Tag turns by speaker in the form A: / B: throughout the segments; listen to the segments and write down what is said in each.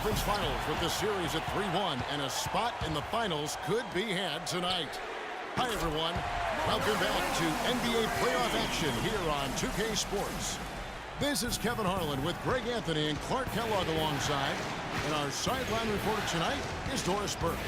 A: Conference Finals with the series at 3-1, and a spot in the finals could be had tonight. Hi, everyone. Welcome back to NBA playoff action here on 2K Sports. This is Kevin Harlan with Greg Anthony and Clark Kellogg alongside. And our sideline reporter tonight is Doris Burke.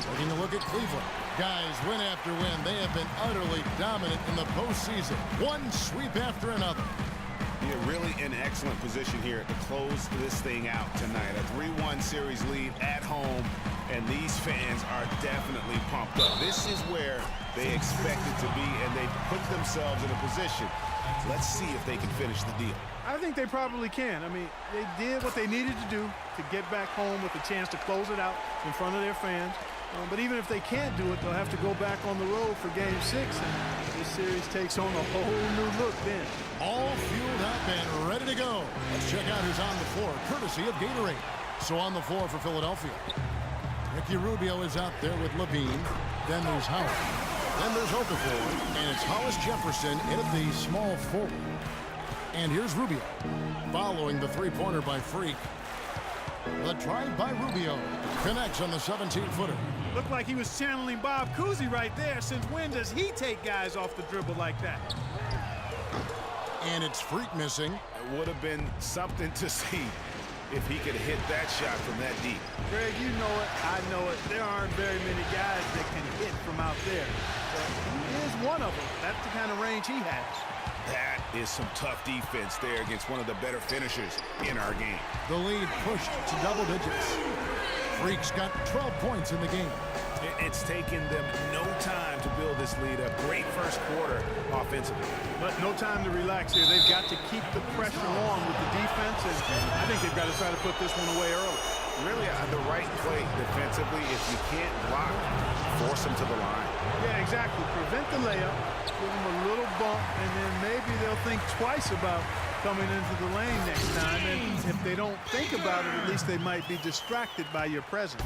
A: Taking a look at Cleveland. Guys, win after win, they have been utterly dominant in the postseason. One sweep after another.
B: You're really in excellent position here to close this thing out tonight. A 3-1 series lead at home, and these fans are definitely pumped up. This is where they expected to be, and they put themselves in a position. Let's see if they can finish the deal.
C: I think they probably can. I mean, they did what they needed to do to get back home with a chance to close it out in front of their fans. But even if they can't do it, they'll have to go back on the road for Game 6, and this series takes on a whole new look then.
A: All fueled up and ready to go. Let's check out who's on the floor, courtesy of Gatorade. So on the floor for Philadelphia, Ricky Rubio is out there with Levine. Then there's Howard. Then there's Okafor, and it's Hollis Jefferson in at the small forward. And here's Rubio, following the three-pointer by Freak. The drive by Rubio connects on the 17-footer.
C: Looked like he was channeling Bob Cousy right there. Since when does he take guys off the dribble like that?
A: And it's Freak missing.
B: It would have been something to see if he could hit that shot from that deep.
C: Greg, you know it, I know it. There aren't very many guys that can hit from out there. But he is one of them. That's the kind of range he has.
B: That is some tough defense there against one of the better finishers in our game.
A: The lead pushed to double digits. Freak's got 12 points in the game.
B: It's taken them no time to build this lead. A great first quarter offensively.
C: But no time to relax here. They've got to keep the pressure on with the defense, and I think they've got to try to put this one away early.
B: Really the right play defensively. If you can't block, force them to the line.
C: Yeah, exactly. Prevent the layup, give them a little bump, and then maybe they'll think twice about coming into the lane next time. And if they don't think about it, at least they might be distracted by your presence.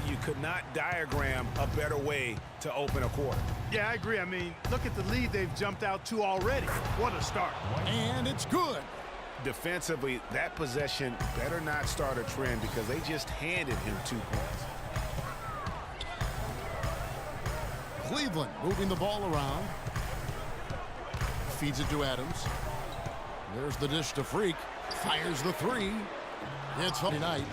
B: You could not diagram a better way to open a quarter.
C: Yeah, I agree. I mean, look at the lead they've jumped out to already. What a start.
A: And it's good.
B: Defensively, that possession better not start a trend because they just handed him 2 points.
A: Cleveland moving the ball around. Feeds it to Adams. There's the dish to Freak. Fires the three. It's Friday night.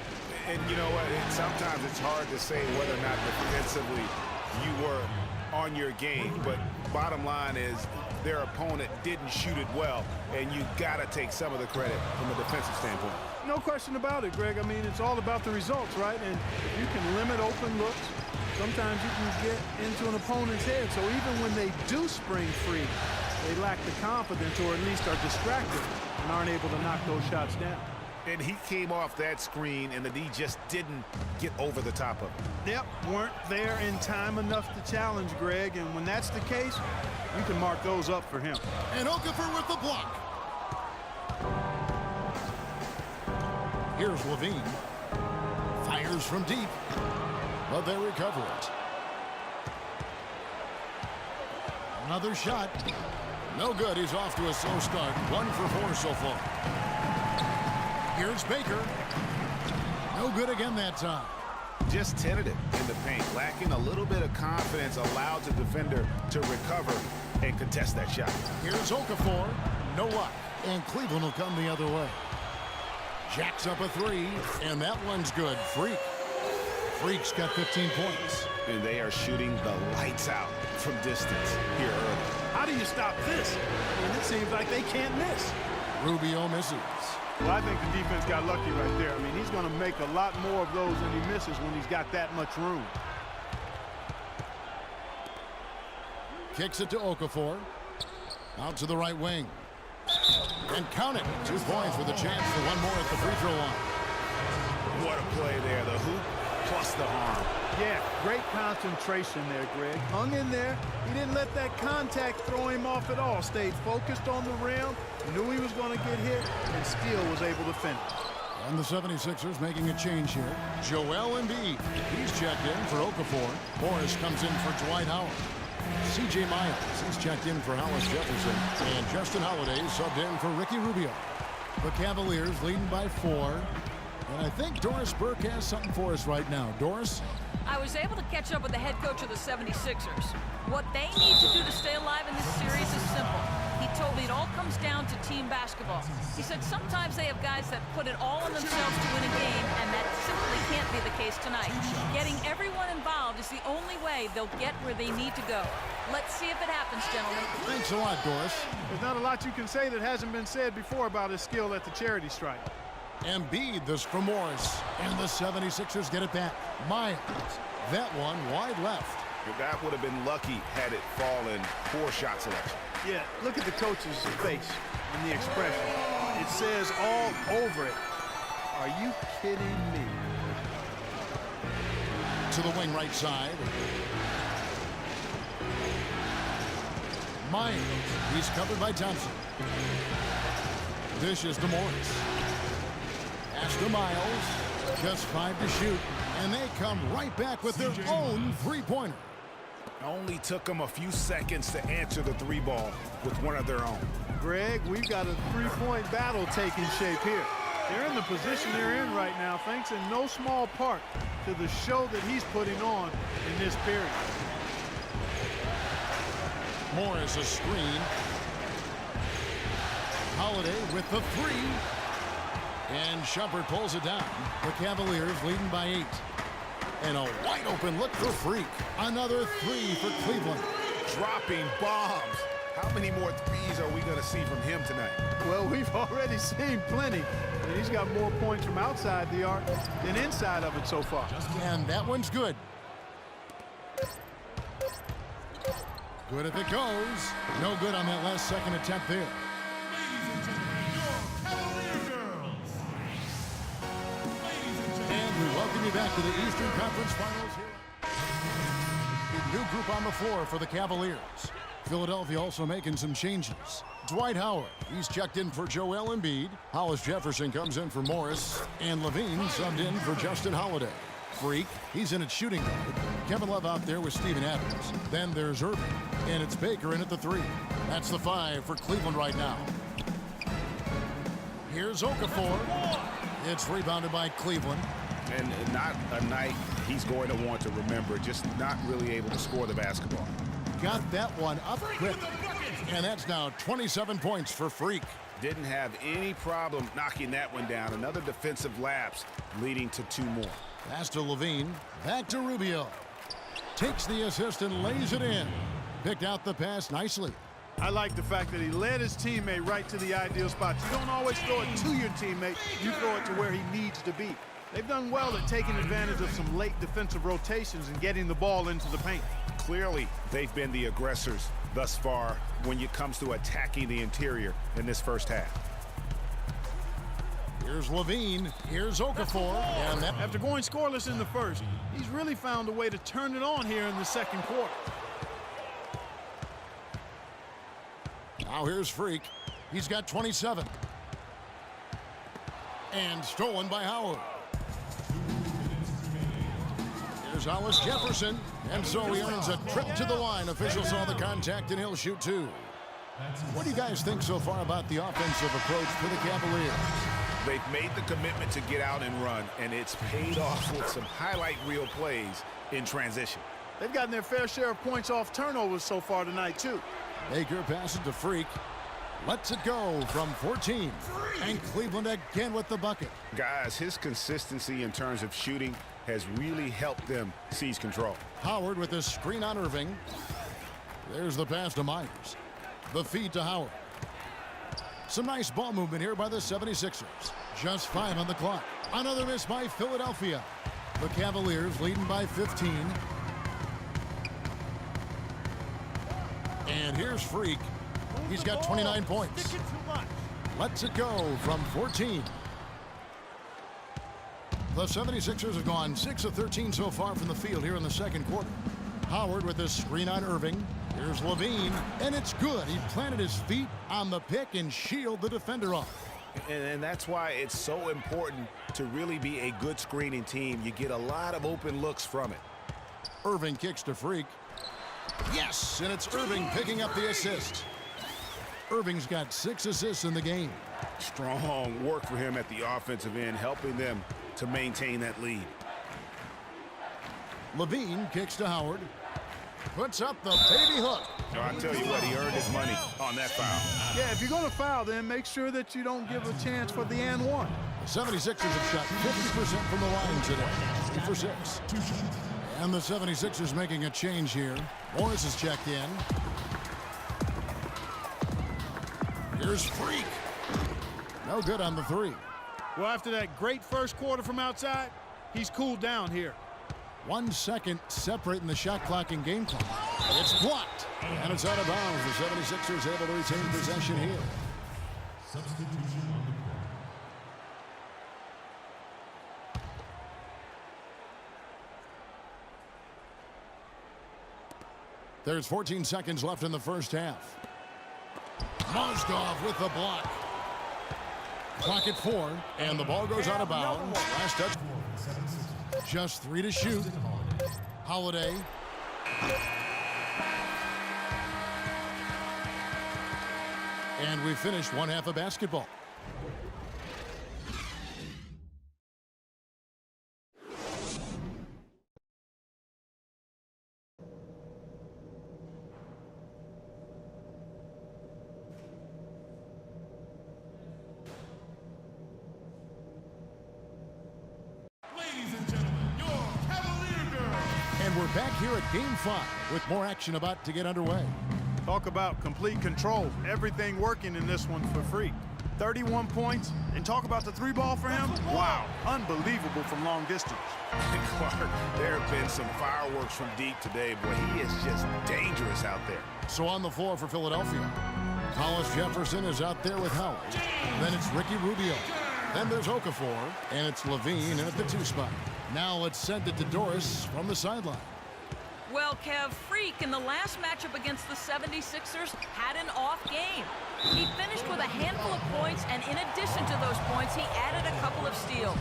B: And you know what? Sometimes it's hard to say whether or not defensively you were on your game. But bottom line is their opponent didn't shoot it well. And you got to take some of the credit from a defensive standpoint.
C: No question about it, Greg. I mean, it's all about the results, right? And if you can limit open looks, sometimes you can get into an opponent's head. So even when they do spring free, they lack the confidence or at least are distracted and aren't able to knock those shots down.
B: And he came off that screen, and the D just didn't get over the top of it.
C: Yep, weren't there in time enough to challenge Greg. And when that's the case, you can mark those up for him.
A: And Okafor with the block. Here's Levine. Fires from deep. But they recover it. Another shot. No good. He's off to a slow start. 1 for 4 so far. Here's Baker. No good again that time.
B: Just tentative in the paint. Lacking a little bit of confidence allowed the defender to recover and contest that shot.
A: Here's Okafor. No luck. And Cleveland will come the other way. Jacks up a three. And that one's good. Freak's got 15 points.
B: And they are shooting the lights out from distance here early.
C: How do you stop this? I mean, it seems like they can't miss.
A: Rubio misses.
C: Well, I think the defense got lucky right there. I mean, he's going to make a lot more of those than he misses when he's got that much room.
A: Kicks it to Okafor. Out to the right wing. And count it. 2 points with a chance for one more at the free throw line.
B: What a play there. The hoop plus the arm.
C: Yeah, great concentration there, Greg. Hung in there. He didn't let that contact throw him off at all. Stayed focused on the rim. Knew he was going to get hit and still was able to finish.
A: And the 76ers making a change here. Joel Embiid. He's checked in for Okafor. Morris comes in for Dwight Howard. C.J. Miles, he's checked in for Hollis Jefferson. And Justin Holiday subbed in for Ricky Rubio. The Cavaliers leading by 4. And I think Doris Burke has something for us right now. Doris?
D: I was able to catch up with the head coach of the 76ers. What they need to do to stay alive in this series is simple. He told me it all comes down to team basketball. He said sometimes they have guys that put it all on themselves to win a game, and that simply can't be the case tonight. Getting everyone involved is the only way they'll get where they need to go. Let's see if it happens, gentlemen.
A: Thanks a lot, Doris.
C: There's not a lot you can say that hasn't been said before about his skill at the charity stripe.
A: Embiid, this for Morris. And the 76ers get it back. Miles. That one wide left.
B: That would have been lucky had it fallen. Poor shot selection.
C: Yeah, look at the coach's face and the expression. It says all over it. Are you kidding me?
A: To the wing right side. Miles. He's covered by Thompson. Dishes to Morris. Pass to Miles. Just 5 to shoot. And they come right back with their own three-pointer.
B: Only took them a few seconds to answer the three ball with one of their own.
C: Greg, we've got a three-point battle taking shape here. They're in the position they're in right now, thanks in no small part to the show that he's putting on in this period.
A: Morris a screen. Holiday with the three. And Shumpert pulls it down. The Cavaliers leading by 8. And a wide open look for Freak. Another three for Cleveland.
B: Dropping bombs. How many more threes are we going to see from him tonight?
C: Well, we've already seen plenty. And he's got more points from outside the arc than inside of it so far.
A: And that one's good. Good if it goes. No good on that last second attempt there. And we welcome you back to the Eastern Conference Finals here. New group on the floor for the Cavaliers. Philadelphia also making some changes. Dwight Howard, he's checked in for Joel Embiid. Hollis Jefferson comes in for Morris. And Levine subbed in for Justin Holiday. Freak, he's in at shooting guard. Kevin Love out there with Steven Adams. Then there's Irving. And it's Baker in at the 3. That's the 5 for Cleveland right now. Here's Okafor. It's rebounded by Cleveland.
B: And not a night he's going to want to remember, just not really able to score the basketball.
A: Got that one up quick. And that's now 27 points for Freak.
B: Didn't have any problem knocking that one down. Another defensive lapse leading to 2 more.
A: Pass to Levine. Back to Rubio. Takes the assist and lays it in. Picked out the pass nicely.
C: I like the fact that he led his teammate right to the ideal spot. You don't always throw it to your teammate. You throw it to where he needs to be. They've done well at taking advantage of some late defensive rotations and getting the ball into the paint.
B: Clearly, they've been the aggressors thus far when it comes to attacking the interior in this first half.
A: Here's Levine. Here's Okafor. And that
C: After going scoreless in the first, he's really found a way to turn it on here in the second quarter.
A: Now here's Freak. He's got 27. And stolen by Howard. Here's Hollis Jefferson. And so he earns a trip to the line. Officials saw the contact and he'll shoot 2. What do you guys think so far about the offensive approach for the Cavaliers?
B: They've made the commitment to get out and run, and it's paid off with some highlight reel plays in transition.
C: They've gotten their fair share of points off turnovers so far tonight, too.
A: Baker passes to Freak. Lets it go from 14. And Cleveland again with the bucket.
B: Guys, his consistency in terms of shooting has really helped them seize control.
A: Howard with the screen on Irving. There's the pass to Myers. The feed to Howard. Some nice ball movement here by the 76ers. Just 5 on the clock. Another miss by Philadelphia. The Cavaliers leading by 15. And here's Freak. He's got 29 points. Lets it go from 14. The 76ers have gone 6 of 13 so far from the field here in the second quarter. Howard with his screen on Irving. Here's Levine, and it's good. He planted his feet on the pick and shielded the defender off.
B: And that's why it's so important to really be a good screening team. You get a lot of open looks from it.
A: Irving kicks to Freak. Yes, and it's Irving picking up the assist. Irving's got 6 assists in the game.
B: Strong work for him at the offensive end, helping them to maintain that lead.
A: Levine kicks to Howard. Puts up the baby hook.
B: Oh, I tell you what, he earned his money on that foul.
C: Yeah, if you're going to foul, then make sure that you don't give a chance for the and one.
A: The 76ers have shot 50% from the line today. 2 for 6. And the 76ers making a change here. Morris is checked in. Here's Freak. No good on the 3.
C: Well, after that great first quarter from outside, he's cooled down here.
A: 1 second separating the shot clock and game clock. It's blocked. And it's out of bounds. The 76ers able to retain possession here. There's 14 seconds left in the first half. Mozgov with the block. Clock at 4, and the ball goes out of bounds. Last touch. Just 3 to shoot. Holiday. And we finished one half of basketball. And we're back here at Game 5 with more action about to get underway.
C: Talk about complete control. Everything working in this one for Freak. 31 points, and talk about the 3-ball for him. Wow, unbelievable from long distance.
B: Clark, there have been some fireworks from deep today, but he is just dangerous out there.
A: So on the floor for Philadelphia, Hollis Jefferson is out there with Howard. Then it's Ricky Rubio. Then there's Okafor, and it's Levine in at the 2 spot. Now let's send it to Doris from the sideline.
D: Well, Kev, Freak in the last matchup against the 76ers had an off game. He finished with a handful of points, and in addition to those points, he added a couple of steals.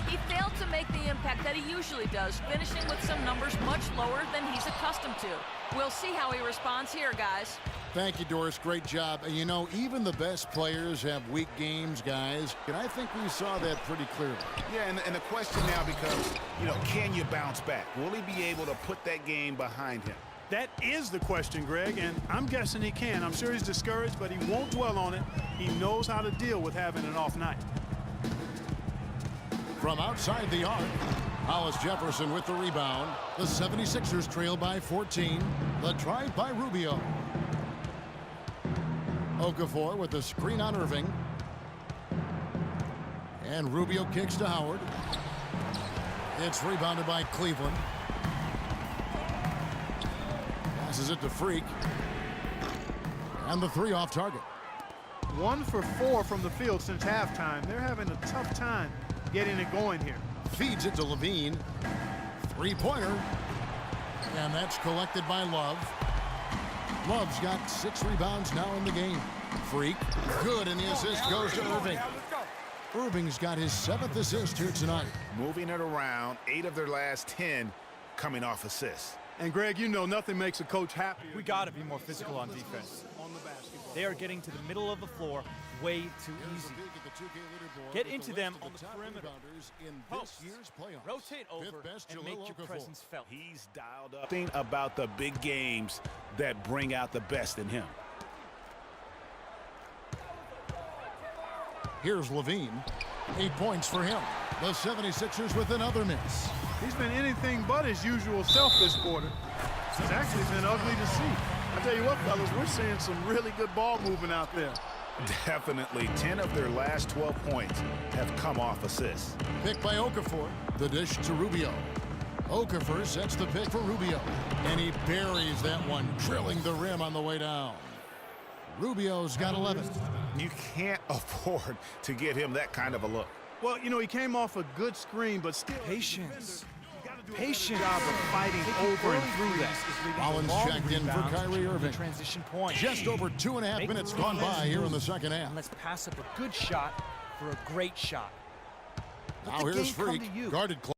D: He failed to make the impact that he usually does, finishing with some numbers much lower than he's accustomed to. We'll see how he responds here, guys.
A: Thank you, Doris. Great job. And you know, even the best players have weak games, guys. And I think we saw that pretty clearly.
B: Yeah, and the question now becomes, can you bounce back? Will he be able to put that game behind him?
C: That is the question, Greg, and I'm guessing he can. I'm sure he's discouraged, but he won't dwell on it. He knows how to deal with having an off night.
A: From outside the arc, Hollis Jefferson with the rebound. The 76ers trail by 14. The drive by Rubio. Okafor with the screen on Irving. And Rubio kicks to Howard. It's rebounded by Cleveland. Passes it to Freak. And the 3 off target.
C: 1 for 4 from the field since halftime. They're having a tough time getting it going here.
A: Feeds it to Levine. 3-pointer. And that's collected by Love. Love's got 6 rebounds now in the game. Freak. Good, and the assist goes to Irving. Irving's got his 7th assist here tonight.
B: Moving it around, 8 of their last 10 coming off assists.
C: And Greg, nothing makes a coach happy.
E: We got to be more physical on defense. They are getting to the middle of the floor way too easy. Get into them on the perimeter. Post. Rotate over and make your presence felt.
B: He's dialed up. Think about the big games that bring out the best in him.
A: Here's Levine. 8 points for him. The 76ers with another miss.
C: He's been anything but his usual self this quarter. It's actually been ugly to see. I tell you what, fellas, we're seeing some really good ball movement out there.
B: Definitely. 10 of their last 12 points have come off assists.
A: Pick by Okafor. The dish to Rubio. Okafor sets the pick for Rubio. And he buries that one, drilling the rim on the way down. Rubio's got 11.
B: You can't afford to give him that kind of a look.
C: Well, he came off a good screen, but still.
E: Patience. Patient job of fighting over and through that.
A: Rollins checked in for Kyrie Irving.
E: Transition point.
A: Just over 2.5 minutes gone by here in the second half.
E: And let's pass up a good shot for a great shot.
A: Now here's Freak, guarded close.